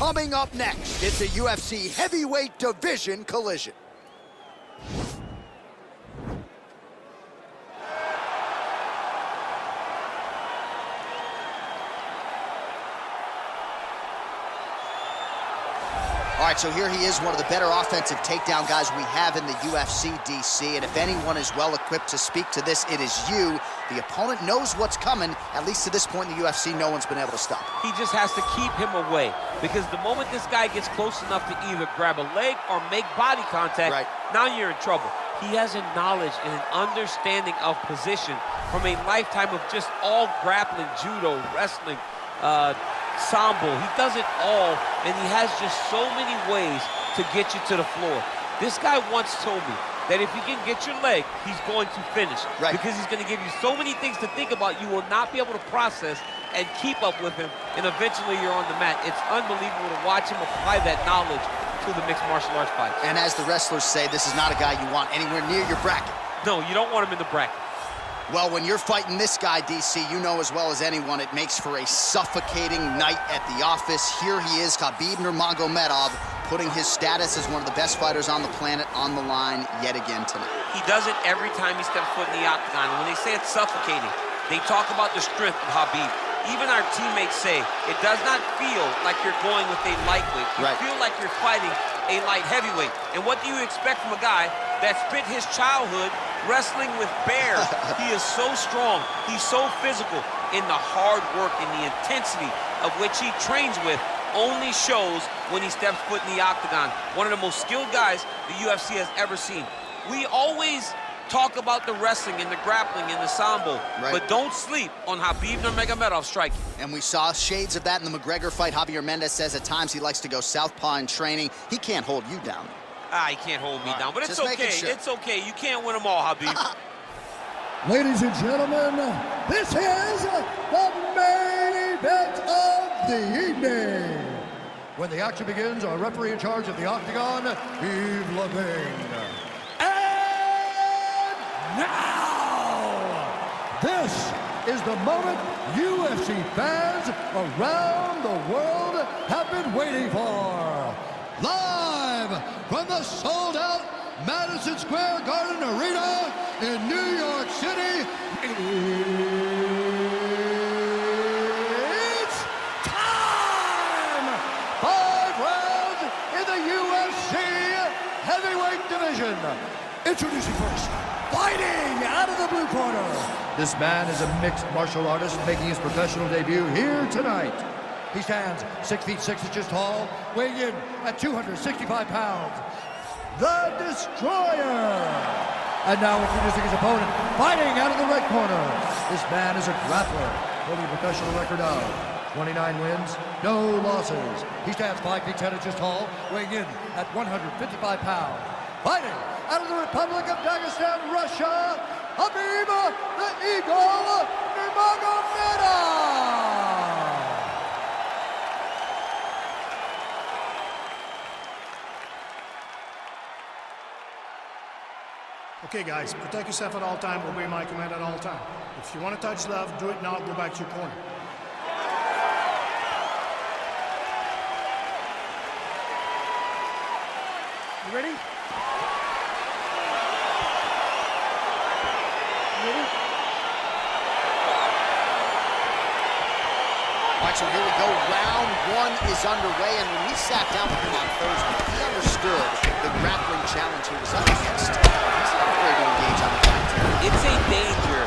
Coming up next, it's a UFC heavyweight division collision. All right, so here he is, one of the better offensive takedown guys we have in the UFC, DC. And if anyone is well-equipped to speak to this, it is you. The opponent knows what's coming. At least to this point in the UFC, no one's been able to stop him. He just has to keep him away, because the moment this guy gets close enough to either grab a leg or make body contact, now you're in trouble. He has a knowledge and an understanding of position from a lifetime of just all grappling, judo, wrestling, Sambo. He does it all, and he has just so many ways to get you to the floor. This guy once told me that if you can get your leg, he's going to finish. Because he's going to give you so many things to think about, you will not be able to process and keep up with him, and eventually you're on the mat. It's unbelievable to watch him apply that knowledge to the mixed martial arts fight. And as the wrestlers say, this is not a guy you want anywhere near your bracket. No, you don't want him in the bracket. Well, when you're fighting this guy, DC, you know as well as anyone, it makes for a suffocating night at the office. Here he is, Khabib Nurmagomedov, putting his status as one of the best fighters on the planet on the line yet again tonight. He does it every time he steps foot in the octagon. And when they say it's suffocating, they talk about the strength of Khabib. Even our teammates say it does not feel like you're going with a lightweight. You feel like you're fighting a light heavyweight. And what do you expect from a guy that spent his childhood wrestling with bears? He is so strong, he's so physical, and the hard work and the intensity of which he trains with only shows when he steps foot in the octagon. One of the most skilled guys the UFC has ever seen. We always talk about the wrestling and the grappling and the Sambo, but don't sleep on Khabib Nurmagomedov striking. And we saw shades of that in the McGregor fight. Javier Mendez says at times he likes to go southpaw in training. He can't hold you down. He can't hold me down, but it's okay. It's okay. You can't win them all, Khabib. Ladies and gentlemen, this is the main event of the evening. When the action begins, our referee in charge of the octagon, Yves Lavigne. And now, this is the moment UFC fans around the world have been waiting for. Live from the sold-out Madison Square Garden Arena in New York City, it's time! 5 rounds in the UFC heavyweight division. Introducing first, fighting out of the blue corner. This man is a mixed martial artist making his professional debut here tonight. He stands 6 feet 6 inches tall, weighing in at 265 pounds. The Destroyer. And now introducing his opponent, fighting out of the red corner. This man is a grappler, holding a professional record of 29 wins, no losses. He stands 5 feet 10 inches tall, weighing in at 155 pounds. Fighting out of the Republic of Dagestan, Russia, Khabib the Eagle Nurmagomedov. Okay, guys, protect yourself at all times, obey my command at all times. If you want to touch love, do it now, go back to your corner. You ready? All right, so here we go. Round 1 is underway, and when we sat down with him on Thursday, he understood the grappling challenge he was up against. He's not afraid to engage on the back. It's a danger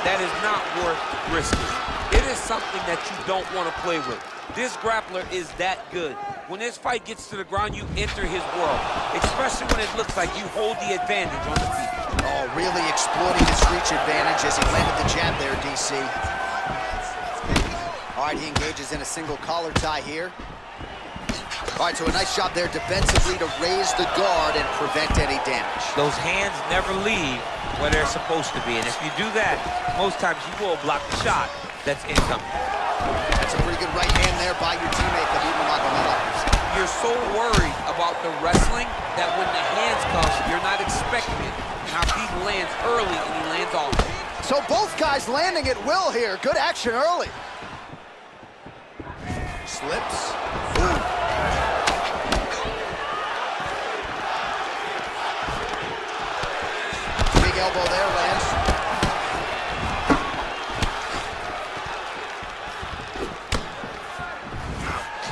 that is not worth risking. It is something that you don't want to play with. This grappler is that good. When this fight gets to the ground, you enter his world, especially when it looks like you hold the advantage on the feet. Oh, really exploiting his reach advantage as he landed the jab there, DC. All right, he engages in a single collar tie here. All right, so a nice job there defensively to raise the guard and prevent any damage. Those hands never leave where they're supposed to be, and if you do that, most times you will block the shot that's incoming. That's a pretty good right hand there by your teammate, Khabib Nurmagomedov. You're so worried about the wrestling that when the hands come, you're not expecting it. Khabib lands early and he lands often. So both guys landing at will here. Good action early. Slips. Ooh,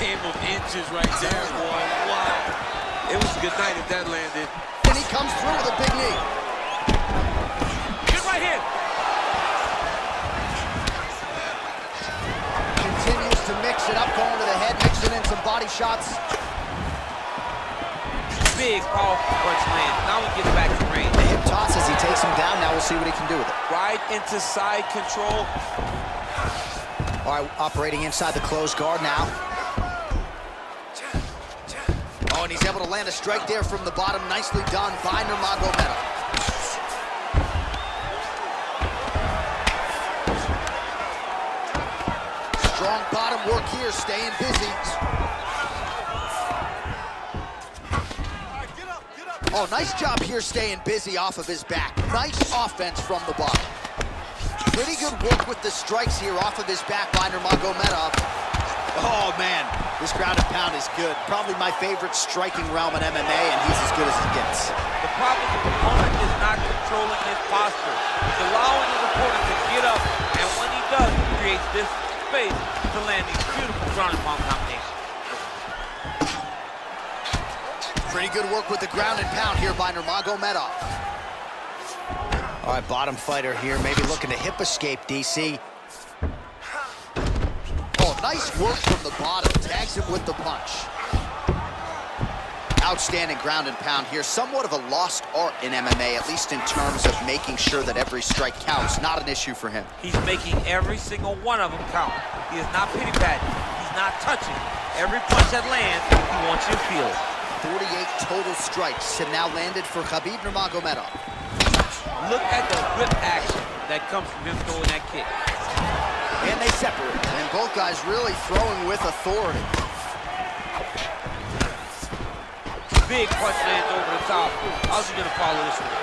game of inches right there, boy. Wow. It was a good night if that landed. And he comes through with a big knee. Good right hand. Continues to mix it up, going to the head, mixing in some body shots. Big, powerful punch land. Now he gets back to range. The hip toss as he takes him down. Now we'll see what he can do with it. Right into side control. All right, operating inside the closed guard now. Oh, and he's able to land a strike there from the bottom. Nicely done by Nurmagomedov. Strong bottom work here, staying busy. Oh, nice job here staying busy off of his back. Nice offense from the bottom. Pretty good work with the strikes here off of his back by Nurmagomedov. Oh, man, this ground and pound is good. Probably my favorite striking realm in MMA, and he's as good as it gets. The problem is the opponent is not controlling his posture. He's allowing his opponent to get up, and when he does, he creates this space to land these beautiful ground and pound combinations. Pretty good work with the ground and pound here by Nurmagomedov. All right, bottom fighter here, maybe looking to hip escape, DC. Oh, nice work from the bottom. Tags him with the punch. Outstanding ground and pound here. Somewhat of a lost art in MMA, at least in terms of making sure that every strike counts. Not an issue for him. He's making every single one of them count. He is not pity-patting. He's not touching. Every punch that lands, he wants you to feel it. 48 total strikes have now landed for Khabib Nurmagomedov. Look at the grip action that comes from him throwing that kick. And they separate, and both guys really throwing with authority. Big punch lands over the top. How's he gonna follow this one?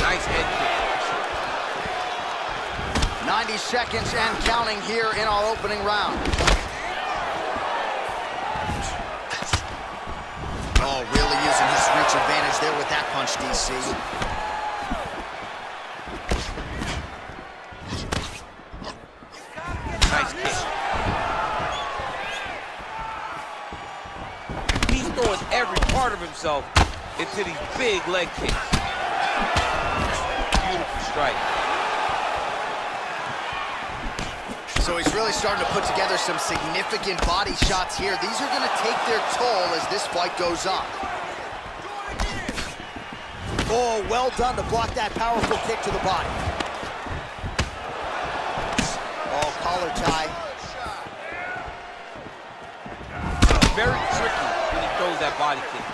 Nice head kick. 90 seconds and counting here in our opening round. Oh, really using his reach advantage there with that punch, DC. Nice kick. He's throwing every part of himself into these big leg kicks. Beautiful strike. So he's really starting to put together some significant body shots here. These are going to take their toll as this fight goes on. Oh, well done to block that powerful kick to the body. Oh, collar tie. Very tricky when he throws that body kick.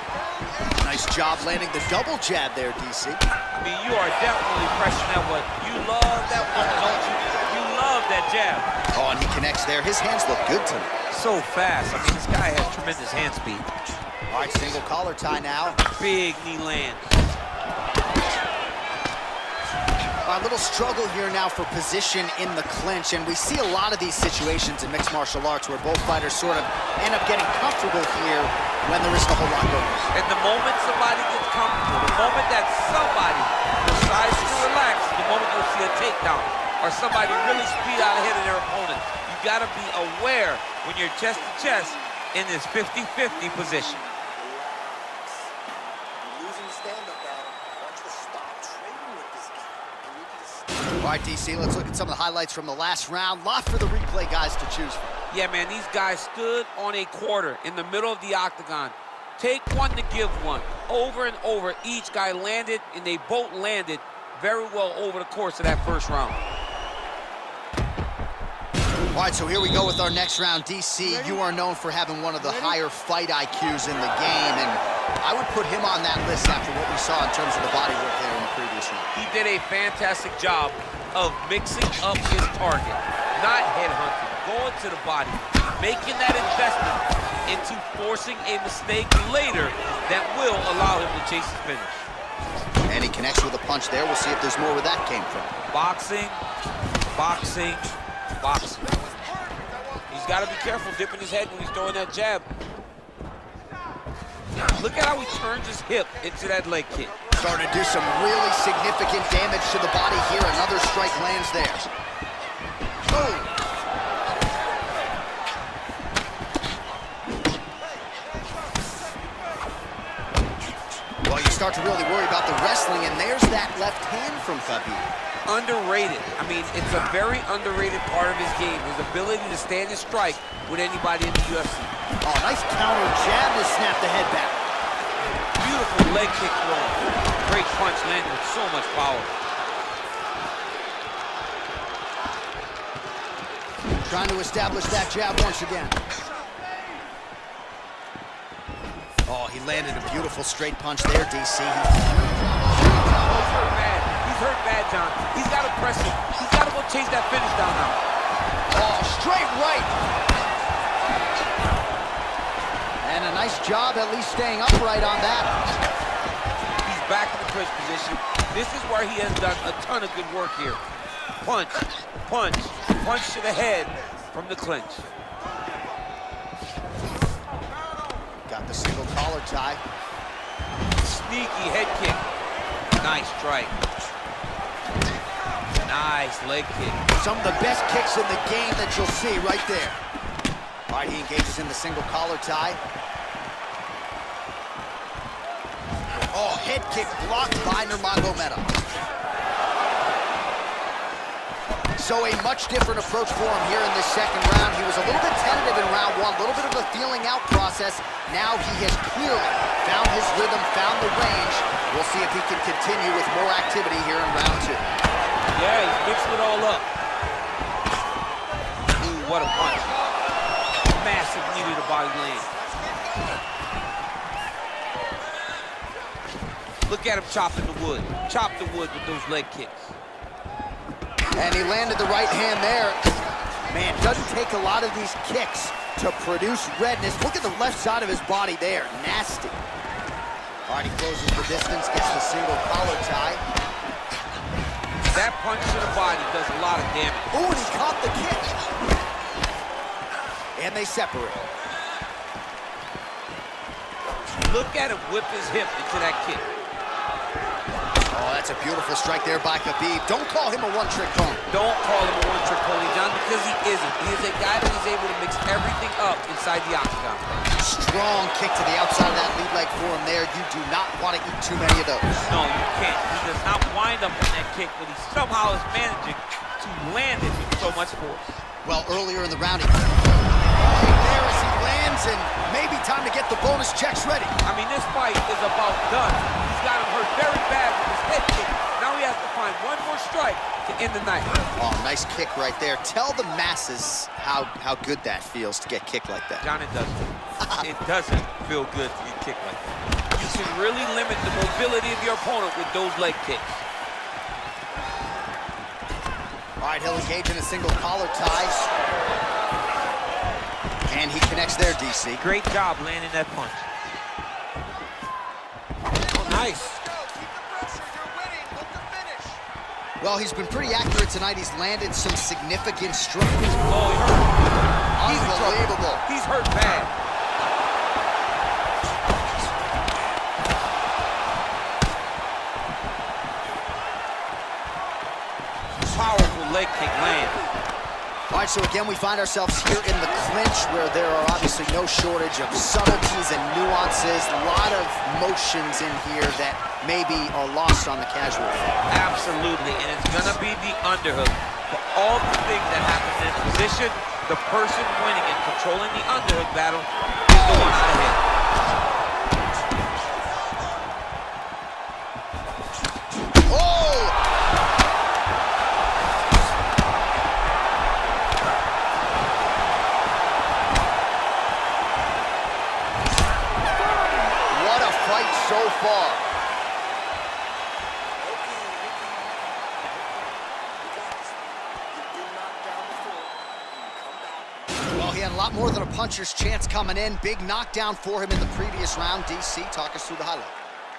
Nice job landing the double jab there, DC. I mean, you are definitely pressing that one. You love that one, don't you? You love that jab. Oh, and he connects there. His hands look good to me. So fast. I mean, this guy has tremendous hand speed. All right, single collar tie now. Big knee land. A little struggle here now for position in the clinch, and we see a lot of these situations in mixed martial arts where both fighters sort of end up getting comfortable here when there isn't a whole lot going on. And the moment somebody gets comfortable, the moment that somebody decides to relax, the moment you'll see a takedown or somebody really speed out ahead of their opponent. You gotta be aware when you're chest to chest in this 50-50 position. All right, DC, let's look at some of the highlights from the last round. Lot for the replay guys to choose from. Yeah, man, these guys stood on a quarter in the middle of the octagon. Take one to give one. Over and over, each guy landed, and they both landed very well over the course of that first round. All right, so here we go with our next round. DC, you are known for having one of the higher fight IQs in the game, and I would put him on that list after what we saw in terms of the body work there in the previous round. He did a fantastic job of mixing up his target, not headhunting, going to the body, making that investment into forcing a mistake later that will allow him to chase his finish. And he connects with a punch there. We'll see if there's more where that came from. Boxing, boxing, boxing. He's got to be careful dipping his head when he's throwing that jab. Look at how he turns his hip into that leg kick. Starting to do some really significant damage to the body here. Another strike lands there. Oh! start to really worry about the wrestling, and there's that left hand from Khabib. Underrated. I mean, it's a very underrated part of his game, his ability to stand and strike with anybody in the UFC. Oh, nice counter jab to snap the head back. Beautiful leg kick throw. Great punch landed with so much power. Trying to establish that jab once again. Oh, he landed a beautiful straight punch there, DC. He's hurt bad, John. He's got to press it. He's got to go chase that finish down now. Oh, straight right. And a nice job at least staying upright on that. He's back in the clinch position. This is where he has done a ton of good work here. Punch, punch, punch to the head from the clinch. Got the single collar tie. Sneaky head kick. Nice strike. Nice leg kick. Some of the best kicks in the game that you'll see right there. All right, he engages in the single collar tie. Oh, head kick blocked by Nurmagomedov. So a much different approach for him here in this second round. He was a little bit tentative in round one, a little bit of a feeling out process. Now he has clearly found his rhythm, found the range. We'll see if he can continue with more activity here in round two. Yeah, he's mixing it all up. Ooh, what a punch. Massive knee to the body land. Look at him chopping the wood. Chop the wood with those leg kicks. And he landed the right hand there. Man, doesn't take a lot of these kicks to produce redness. Look at the left side of his body there. Nasty. All right, he closes the distance, gets the single collar tie. That punch to the body does a lot of damage. Oh, and he caught the kick. And they separate. Look at him whip his hip into that kick. Oh, that's a beautiful strike there by Khabib. Don't call him a one-trick pony. Don't call him a one-trick pony, John, because he isn't. He is a guy that is able to mix everything up inside the octagon. Strong kick to the outside of that lead leg for him there. You do not want to eat too many of those. No, you can't. He does not wind up on that kick, but he somehow is managing to land it with so much force. Well, earlier in the round, there as he lands, and maybe time to get the bonus checks ready. I mean, this fight is about done. He's got him hurt very bad with his head kick. Now he has to find one more strike to end the night. Oh, nice kick right there. Tell the masses how good that feels to get kicked like that. John, it doesn't. It doesn't feel good to get kicked like that. You can really limit the mobility of your opponent with those leg kicks. All right, he'll engage in a single collar ties. And he connects there, DC. Great job landing that punch. Oh, nice. Well, he's been pretty accurate tonight. He's landed some significant strikes. Oh, he hurt. He's unbelievable. He's hurt bad. Powerful leg kick land. All right, so again, we find ourselves here in the clinch where there are obviously no shortage of subtleties and nuances, a lot of motions in here that maybe are lost on the casual fan. Absolutely, and it's gonna be the underhook. For all the things that happen in this position, the person winning and controlling the underhook battle is the one out ahead. So far. Well, he had a lot more than a puncher's chance coming in. Big knockdown for him in the previous round. DC, talk us through the highlight.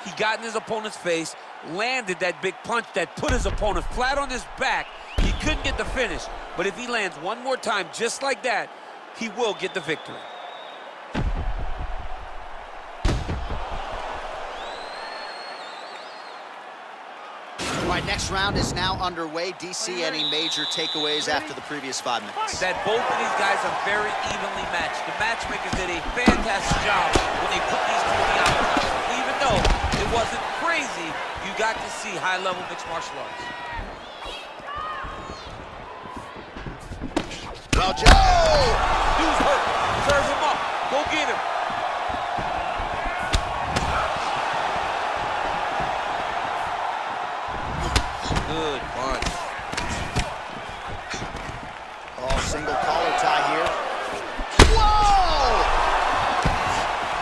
He got in his opponent's face, landed that big punch that put his opponent flat on his back. He couldn't get the finish, but if he lands one more time just like that, he will get the victory. All right, next round is now underway. DC, any major takeaways after the previous 5 minutes? That both of these guys are very evenly matched. The matchmakers did a fantastic job when they put these two in the octagon. Even though it wasn't crazy, you got to see high-level mixed martial arts. Well, Joe! Dude's hurt. Serve him up. Go get him. Good punch. Oh, single collar tie here. Whoa!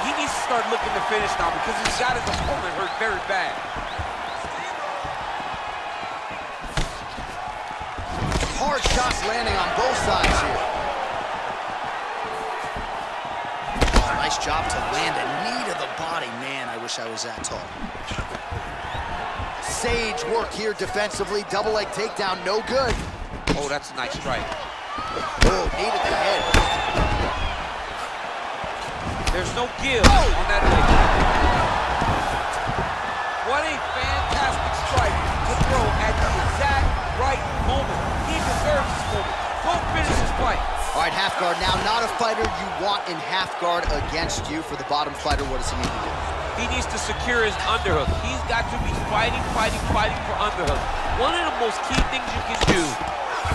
He needs to start looking to finish now because he's got his opponent hurt very bad. Hard shots landing on both sides here. Oh, nice job to land a knee to the body. Man, I wish I was that tall. Sage work here defensively. Double leg takedown, no good. Oh, that's a nice strike. Oh, knee to the head. There's no give on that leg. What a fantastic strike to throw at the exact right moment. He deserves this moment. Go finish this fight. All right, half guard now. Not a fighter you want in half guard against you. For the bottom fighter, what does he need to do? He needs to secure his underhook. He's got to be fighting for underhook. One of the most key things you can do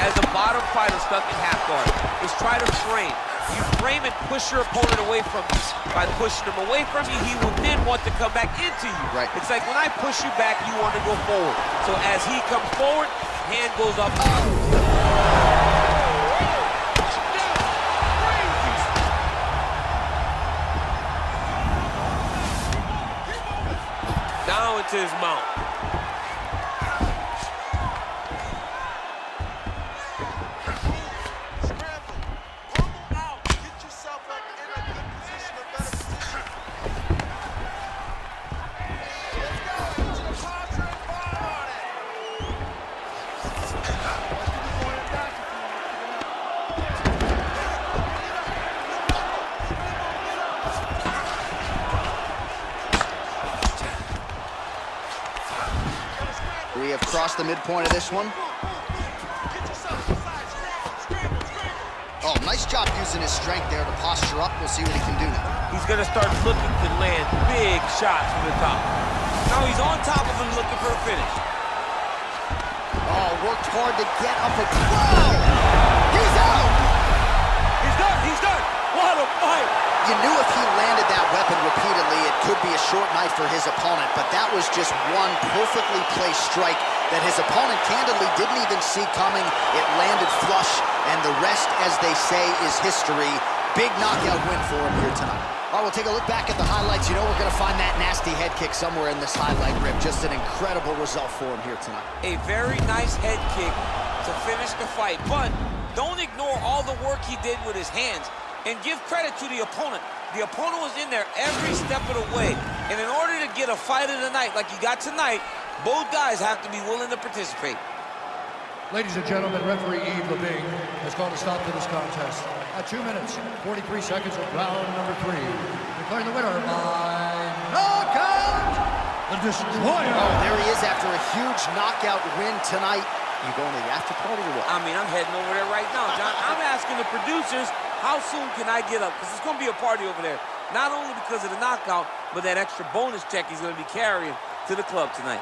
as a bottom fighter stuck in half guard is try to frame. You frame and push your opponent away from you. By pushing him away from you, he will then want to come back into you. Right. It's like when I push you back, you want to go forward. So as he comes forward, hand goes up. Down into his mount. We have crossed the midpoint of this one. Oh, nice job using his strength there to posture up. We'll see what he can do now. He's going to start looking to land big shots from the top. Now he's on top of him looking for a finish. Oh, worked hard to get up a... Whoa! He's out! He's done, he's done! What a fight! You knew if he landed that weapon repeatedly, it could be a short night for his opponent, but that was just one perfectly placed strike that his opponent candidly didn't even see coming. It landed flush, and the rest, as they say, is history. Big knockout win for him here tonight. All right, we'll take a look back at the highlights. You know we're going to find that nasty head kick somewhere in this highlight rip. Just an incredible result for him here tonight. A very nice head kick to finish the fight, but don't ignore all the work he did with his hands. And give credit to the opponent. The opponent was in there every step of the way. And in order to get a fight of the night like you got tonight, both guys have to be willing to participate. Ladies and gentlemen, referee Yves Levine has called a stop to this contest at 2 minutes, 43 seconds of round number 3. Declaring the winner by knockout, the Destroyer. Oh, there he is after a huge knockout win tonight. You going to the after party or what? I mean, I'm heading over there right now, John. I'm asking the producers, how soon can I get up? Because it's going to be a party over there. Not only because of the knockout, but that extra bonus check he's going to be carrying to the club tonight.